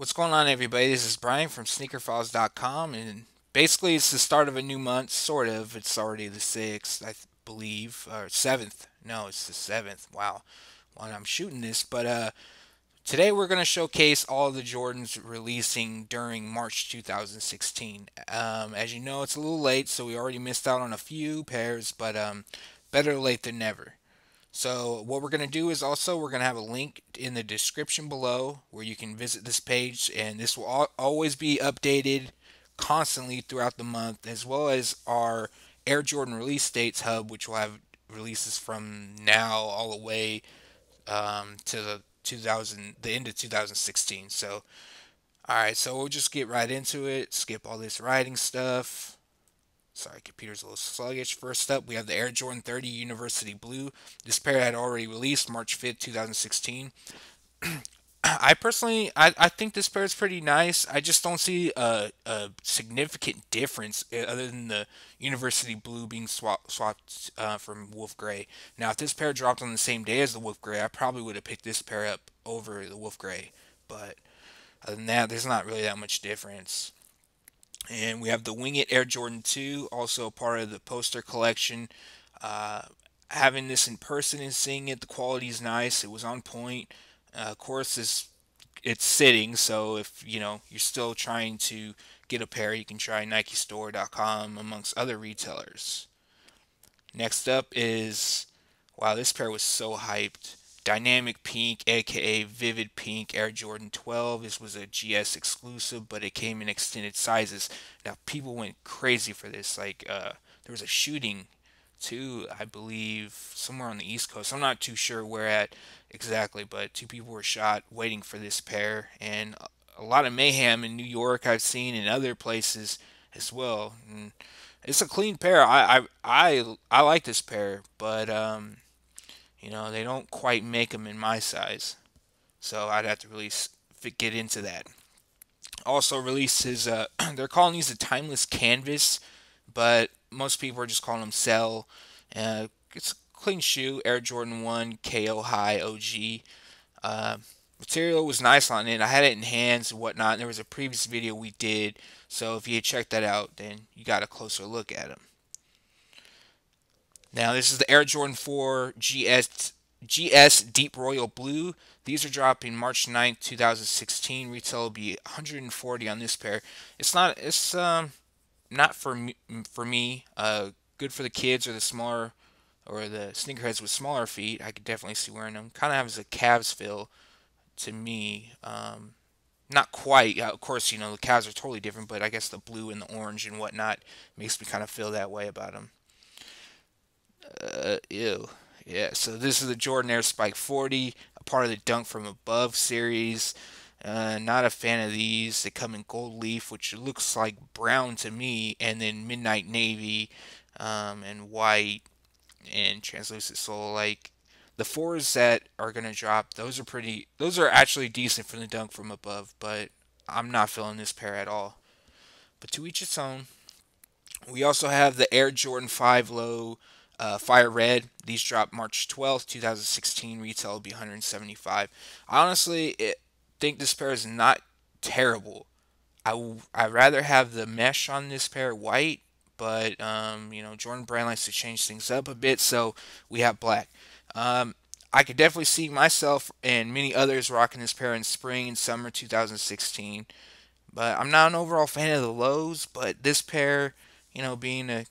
What's going on, everybody? This is Brian from SneakerFiles.com, and basically, it's the start of a new month, sort of. It's already the 6th, believe, or 7th. No, it's the 7th. Wow, when I'm shooting this. But today, we're going to showcase all of the Jordans releasing during March 2016. As you know, it's a little late, so we already missed out on a few pairs, but better late than never. So what we're going to do is also we're going to have a link in the description below where you can visit this page, and this will always be updated constantly throughout the month, as well as our Air Jordan release dates hub, which will have releases from now all the way to the end of 2016. So all right, so we'll just get right into it. Skip all this writing stuff. Sorry, computer's a little sluggish. First up, we have the Air Jordan 30 University Blue. This pair had already released March 5th, 2016. I think this pair is pretty nice. I just don't see a significant difference other than the University Blue being swapped from Wolf Gray. Now, if this pair dropped on the same day as the Wolf Gray, I probably would have picked this pair up over the Wolf Gray. But other than that, there's not really that much difference. And we have the Wing It Air Jordan 2, also a part of the poster collection. Uh, Having this in person and seeing it, the quality is nice. It was on point. Of course, it's sitting, so if you're still trying to get a pair, you can try NikeStore.com amongst other retailers. Next up is, wow, this pair was so hyped. Dynamic Pink, aka Vivid Pink Air Jordan 12. This was a GS exclusive, but it came in extended sizes. Now people went crazy for this. There was a shooting too, I believe, somewhere on the East Coast. I'm not too sure where at exactly, but two people were shot waiting for this pair, and a lot of mayhem in New York I've seen, and other places as well. And it's a clean pair. I like this pair, but they don't quite make them in my size, so I'd have to really get into that. Also releases, they're calling these a timeless canvas, but most people are just calling them Cell. It's a clean shoe, Air Jordan 1 KO High OG. Uh, Material was nice on it. I had it in hands and whatnot. And there was a previous video we did, so if you check that out, then you got a closer look at them. Now this is the Air Jordan 4 GS Deep Royal Blue. These are dropping March 9th, 2016. Retail will be 140 on this pair. It's not for me. Good for the kids or the smaller or the sneakerheads with smaller feet. I could definitely see wearing them. Kind of has a Cavs feel to me. Not quite. Of course, the Cavs are totally different, but I guess the blue and the orange and whatnot makes me kind of feel that way about them. Ew. Yeah, so this is the Jordan Air Spike 40, a part of the Dunk from Above series. Not a fan of these. They come in gold leaf, which looks like brown to me, and then midnight navy, and white, and translucent sole. Like the fours that are gonna drop, those are pretty. Those are actually decent for the Dunk from Above, but I'm not feeling this pair at all. But to each its own. We also have the Air Jordan 5 Low Fire Red. These drop March 12th, 2016. Retail will be 175. I honestly think this pair is not terrible. I'd rather have the mesh on this pair white, but Jordan Brand likes to change things up a bit, so we have black. Um, I could definitely see myself and many others rocking this pair in spring and summer 2016. But I'm not an overall fan of the lows, but this pair, being a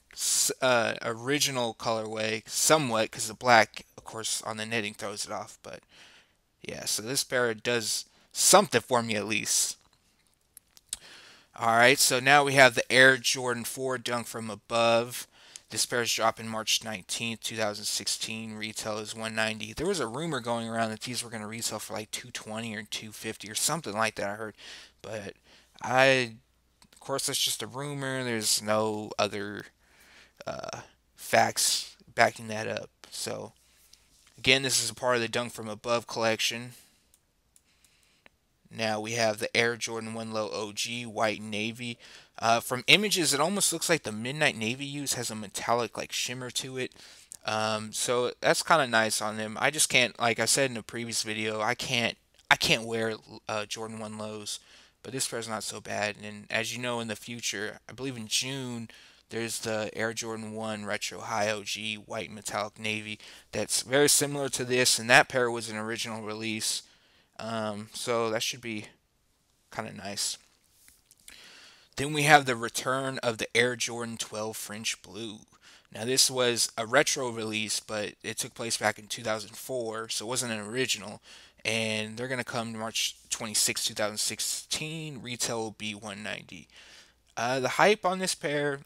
original colorway, somewhat, because the black, of course, on the knitting throws it off. But yeah, so this pair does something for me at least. All right, so now we have the Air Jordan 4 Dunk from Above. This pair is dropping March 19th, 2016. Retail is 190. There was a rumor going around that these were going to retail for like 220 or 250 or something like that, I heard. But of course, that's just a rumor. There's no other facts backing that up. So, again, this is a part of the Dunk from Above collection. Now we have the Air Jordan 1 Low OG, white and navy. From images, it almost looks like the Midnight Navy use has a metallic like shimmer to it. So that's kind of nice on them. I just can't, like I said in the previous video, I can't wear Jordan 1 lows, but this pair's not so bad. And as you know, in the future, I believe in June, there's the Air Jordan 1 Retro High OG white metallic navy that's very similar to this, and that pair was an original release. So that should be kind of nice. Then we have the return of the Air Jordan 12 French Blue. Now, this was a retro release, but it took place back in 2004, so it wasn't an original. And they're going to come March 26, 2016. Retail will be 190. The hype on this pair,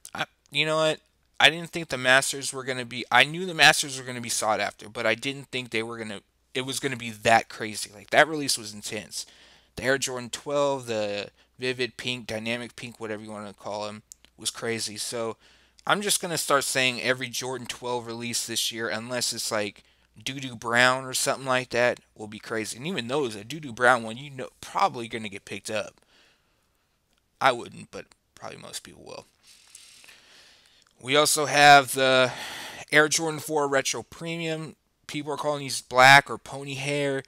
you know what? I didn't think the Masters were going to be. I knew the Masters were going to be sought after, but I didn't think they were going to. It was going to be that crazy. Like that release was intense. The Air Jordan 12, the vivid pink, dynamic pink, whatever you want to call them, was crazy. So I'm just going to start saying every Jordan 12 release this year, unless it's like doo doo brown or something like that, will be crazy. And even those, a doo doo brown one, you know, probably going to get picked up. I wouldn't, but probably most people will. We also have the Air Jordan 4 Retro Premium. People are calling these black or pony hair.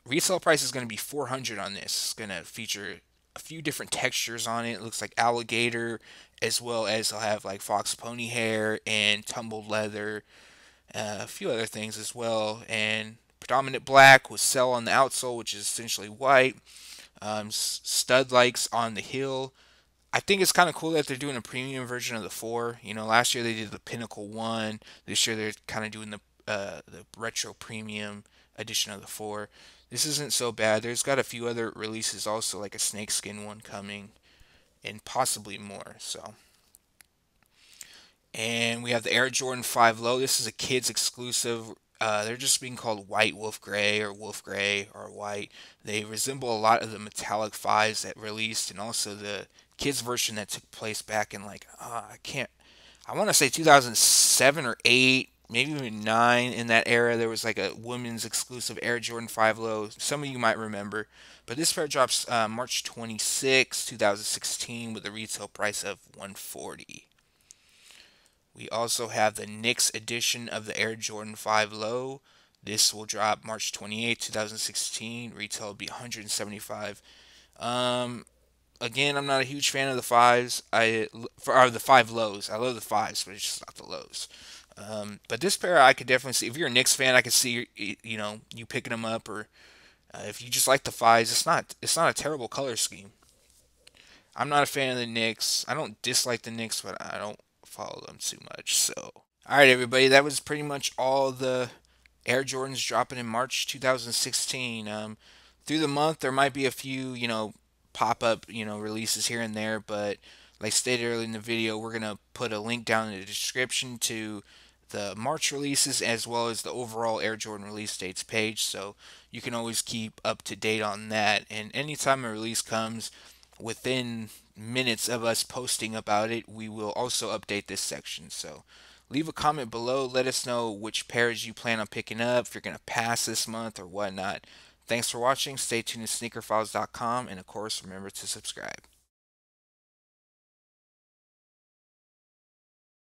Retail price is going to be 400 on this. It's going to feature a few different textures on it. It looks like alligator, as well as it'll have like fox pony hair and tumbled leather, a few other things as well. And predominant black with cell on the outsole, which is essentially white. Stud likes on the heel. I think it's kind of cool that they're doing a premium version of the 4. You know, last year they did the Pinnacle 1. This year they're kind of doing the retro premium edition of the 4. This isn't so bad. There's got a few other releases also, like a snakeskin one coming, and possibly more. So, and we have the Air Jordan 5 Low. This is a kids exclusive. They're just being called White Wolf Gray or White. They resemble a lot of the metallic 5s that released, and also the kids version that took place back in like I want to say 2007 or 8, maybe even 9. In that era, there was like a women's exclusive Air Jordan 5 Low. Some of you might remember, but this pair drops March 26, 2016, with a retail price of 140. We also have the Knicks edition of the Air Jordan 5 Low. This will drop March 28, 2016. Retail will be 175. Again, I'm not a huge fan of the fives. Or the 5 lows. I love the fives, but it's just not the lows. But this pair, I could definitely see. If you're a Knicks fan, I could see you picking them up. Or if you just like the fives, it's not a terrible color scheme. I'm not a fan of the Knicks. I don't dislike the Knicks, but I don't follow them too much. So, all right, everybody, that was pretty much all the Air Jordans dropping in March 2016. Through the month, there might be a few, pop up, releases here and there, but like stated earlier in the video, we're gonna put a link down in the description to the March releases as well as the overall Air Jordan release dates page, so you can always keep up to date on that. And anytime a release comes, within minutes of us posting about it, we will also update this section. So leave a comment below. Let us know which pairs you plan on picking up, if you're going to pass this month or whatnot. Thanks for watching. Stay tuned to SneakerFiles.com. And of course, remember to subscribe.